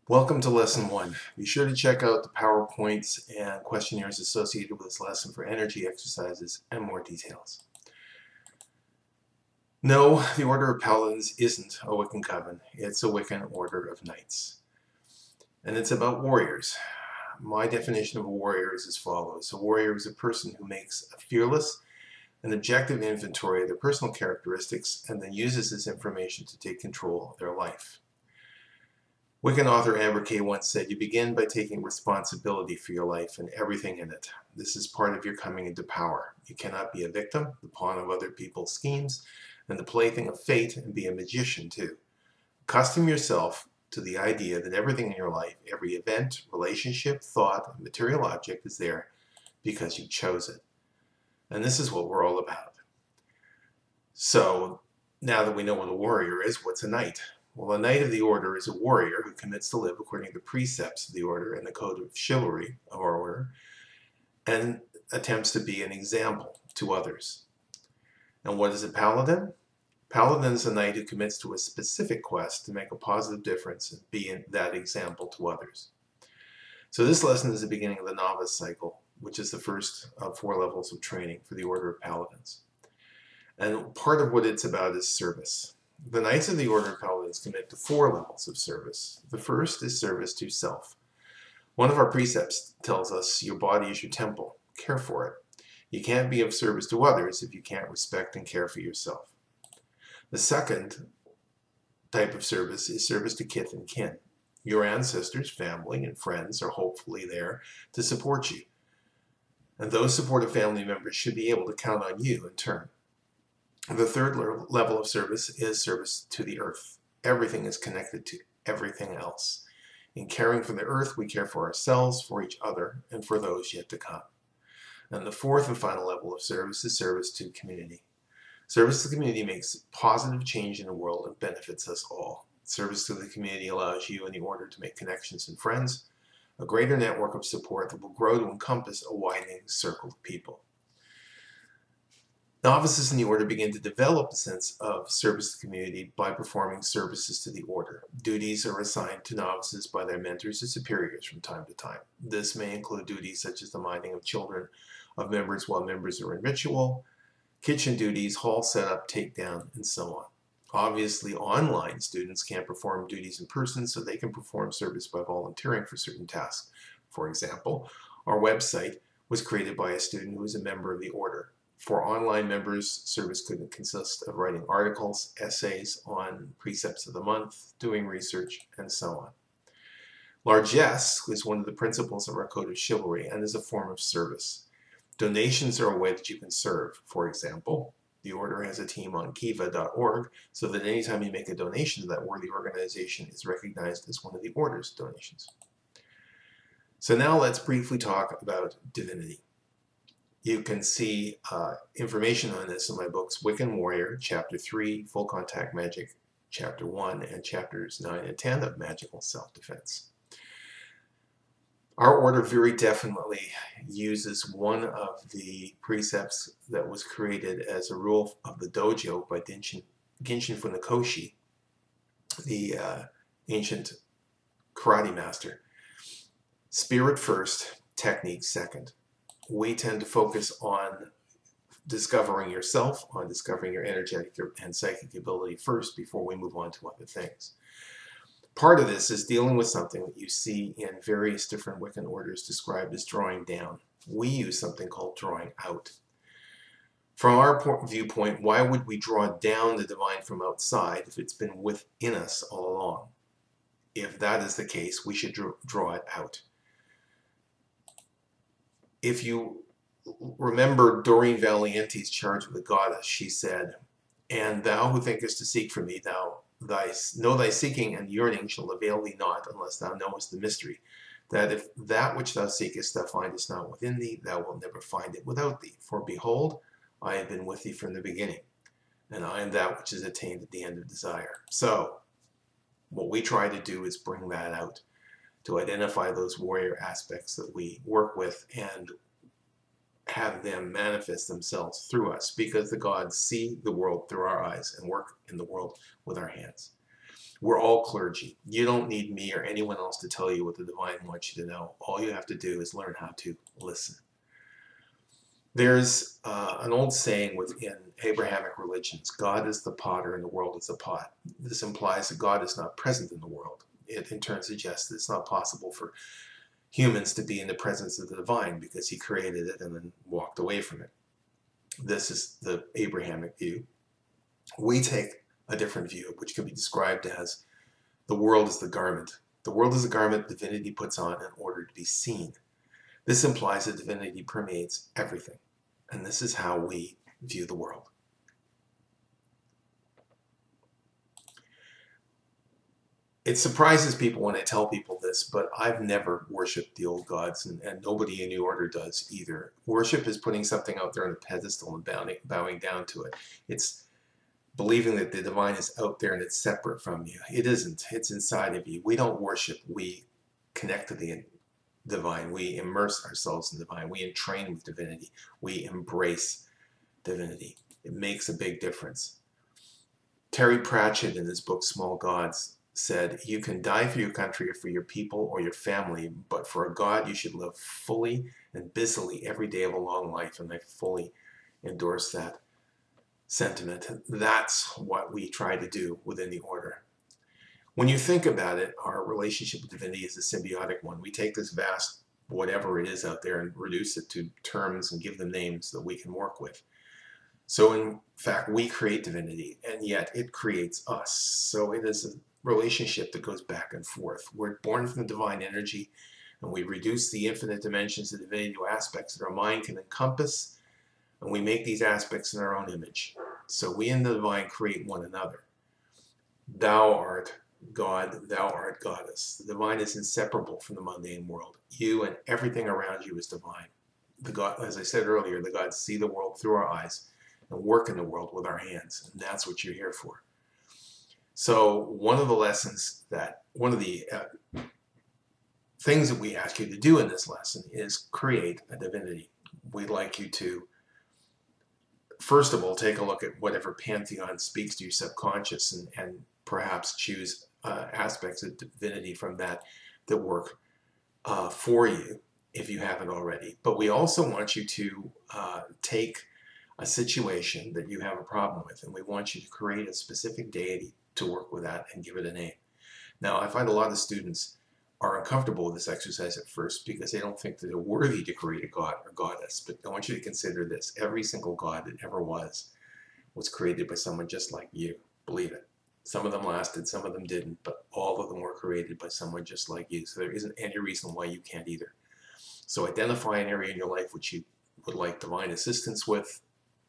Welcome to Lesson 1. Be sure to check out the PowerPoints and questionnaires associated with this lesson for energy exercises and more details. No, the Order of Paladins isn't a Wiccan coven. It's a Wiccan Order of Knights. And it's about warriors. My definition of a warrior is as follows. A warrior is a person who makes a fearless and objective inventory of their personal characteristics and then uses this information to take control of their life. Wiccan author Amber Kay once said, "You begin by taking responsibility for your life and everything in it. This is part of your coming into power. You cannot be a victim, the pawn of other people's schemes, and the plaything of fate, and be a magician too. Accustom yourself to the idea that everything in your life, every event, relationship, thought, and material object is there because you chose it." And this is what we're all about. So, now that we know what a warrior is, what's a knight? Well, a knight of the order is a warrior who commits to live according to the precepts of the order and the code of chivalry of our order, and attempts to be an example to others. And what is a paladin? Paladin is a knight who commits to a specific quest to make a positive difference and be that example to others. So this lesson is the beginning of the novice cycle, which is the first of 4 levels of training for the Order of Paladins. And part of what it's about is service. The Knights of the Order of Paladins commit to 4 levels of service. The first is service to self. One of our precepts tells us your body is your temple. Care for it. You can't be of service to others if you can't respect and care for yourself. The second type of service is service to kith and kin. Your ancestors, family, and friends are hopefully there to support you. And those supportive family members should be able to count on you in turn. The third level of service is service to the earth. Everything is connected to everything else. In caring for the earth, we care for ourselves, for each other, and for those yet to come. And the fourth and final level of service is service to community. Service to the community makes positive change in the world and benefits us all. Service to the community allows you and the order to make connections and friends, a greater network of support that will grow to encompass a widening circle of people. Novices in the order begin to develop a sense of service to the community by performing services to the order. Duties are assigned to novices by their mentors and superiors from time to time. This may include duties such as the minding of children of members while members are in ritual, kitchen duties, hall setup, takedown, and so on. Obviously, online students can't perform duties in person, so they can perform service by volunteering for certain tasks. For example, our website was created by a student who is a member of the order. For online members, service could consist of writing articles, essays on precepts of the month, doing research, and so on. Largesse is one of the principles of our code of chivalry and is a form of service. Donations are a way that you can serve. For example, the order has a team on kiva.org so that anytime you make a donation to that worthy organization, it's recognized as one of the order's donations. So now let's briefly talk about divinity. You can see information on this in my books, Wiccan Warrior, Chapter 3, Full Contact Magic, Chapter 1, and Chapters 9 and 10 of Magical Self-Defense. Our order very definitely uses one of the precepts that was created as a rule of the dojo by Genshin Funakoshi, the ancient karate master. Spirit first, technique second. We tend to focus on discovering yourself, on discovering your energetic and psychic ability first before we move on to other things. Part of this is dealing with something that you see in various different Wiccan orders described as drawing down. We use something called drawing out. From our viewpoint, why would we draw down the divine from outside if it's been within us all along? If that is the case, we should draw it out. If you remember Doreen Valiente's charge with the goddess, she said, "And thou who thinkest to seek from me, know thy seeking and yearning shall avail thee not unless thou knowest the mystery, that if that which thou seekest thou findest not within thee, thou wilt never find it without thee. For behold, I have been with thee from the beginning, and I am that which is attained at the end of desire." So, what we try to do is bring that out, to identify those warrior aspects that we work with and have them manifest themselves through us, because the gods see the world through our eyes and work in the world with our hands. We're all clergy. You don't need me or anyone else to tell you what the divine wants you to know. All you have to do is learn how to listen. There's an old saying within Abrahamic religions: God is the potter and the world is the pot. This implies that God is not present in the world. It in turn suggests that it's not possible for humans to be in the presence of the divine because he created it and then walked away from it. This is the Abrahamic view. We take a different view, which can be described as the world is the garment. The world is a garment divinity puts on in order to be seen. This implies that divinity permeates everything, and this is how we view the world. It surprises people when I tell people this, but I've never worshipped the old gods, and nobody in New Order does either. Worship is putting something out there on a pedestal and bowing down to it. It's believing that the divine is out there and it's separate from you. It isn't. It's inside of you. We don't worship. We connect to the divine. We immerse ourselves in the divine. We entrain with divinity. We embrace divinity. It makes a big difference. Terry Pratchett, in his book Small Gods, said, "You can die for your country or for your people or your family, but for a God you should live fully and busily every day of a long life." And I fully endorse that sentiment. That's what we try to do within the order. When you think about it, our relationship with divinity is a symbiotic one. We take this vast whatever it is out there and reduce it to terms and give them names that we can work with. So in fact, we create divinity, and yet it creates us. So it is a relationship that goes back and forth. We're born from the divine energy, and we reduce the infinite dimensions of divinity to aspects that our mind can encompass, and we make these aspects in our own image. So we in the divine create one another. Thou art God, thou art goddess. The divine is inseparable from the mundane world. You and everything around you is divine. The God, as I said earlier, the gods see the world through our eyes and work in the world with our hands, and that's what you're here for. So one of the lessons that, one of the things that we ask you to do in this lesson is create a divinity. We'd like you to, first of all, take a look at whatever pantheon speaks to your subconscious and perhaps choose aspects of divinity from that that work for you if you haven't already. But we also want you to take a situation that you have a problem with, and we want you to create a specific deity to work with that and give it a name. Now, I find a lot of students are uncomfortable with this exercise at first because they don't think that they're worthy to create a god or goddess. But I want you to consider this. Every single god that ever was created by someone just like you. Believe it. Some of them lasted, some of them didn't, but all of them were created by someone just like you. So there isn't any reason why you can't either. So identify an area in your life which you would like divine assistance with,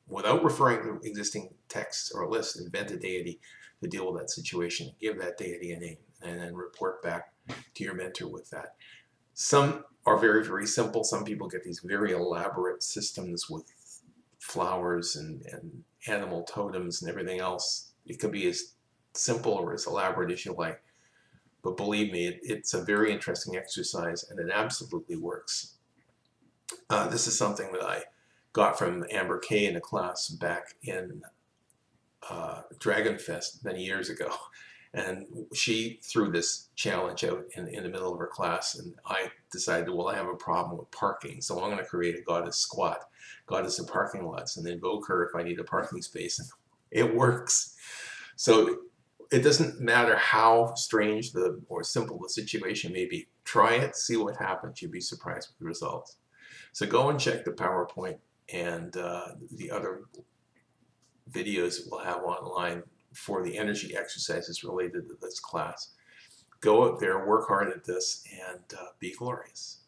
without referring to existing texts or a list. Invent a deity to deal with that situation. Give that deity a name, and then report back to your mentor with that. Some are very, very simple. Some people get these very elaborate systems with flowers and animal totems and everything else. It could be as simple or as elaborate as you like. But believe me, it's a very interesting exercise, and it absolutely works. This is something that I got from Amber Kay in a class back in Dragon Fest many years ago. And she threw this challenge out in the middle of her class, and I decided, well, I have a problem with parking, so I'm going to create a goddess squat, goddess of parking lots, and invoke her if I need a parking space. And it works. So it doesn't matter how strange or simple the situation may be. Try it, see what happens. You'll be surprised with the results. So go and check the PowerPoint and the other videos that we'll have online for the energy exercises related to this class. Go out there, work hard at this, and be glorious.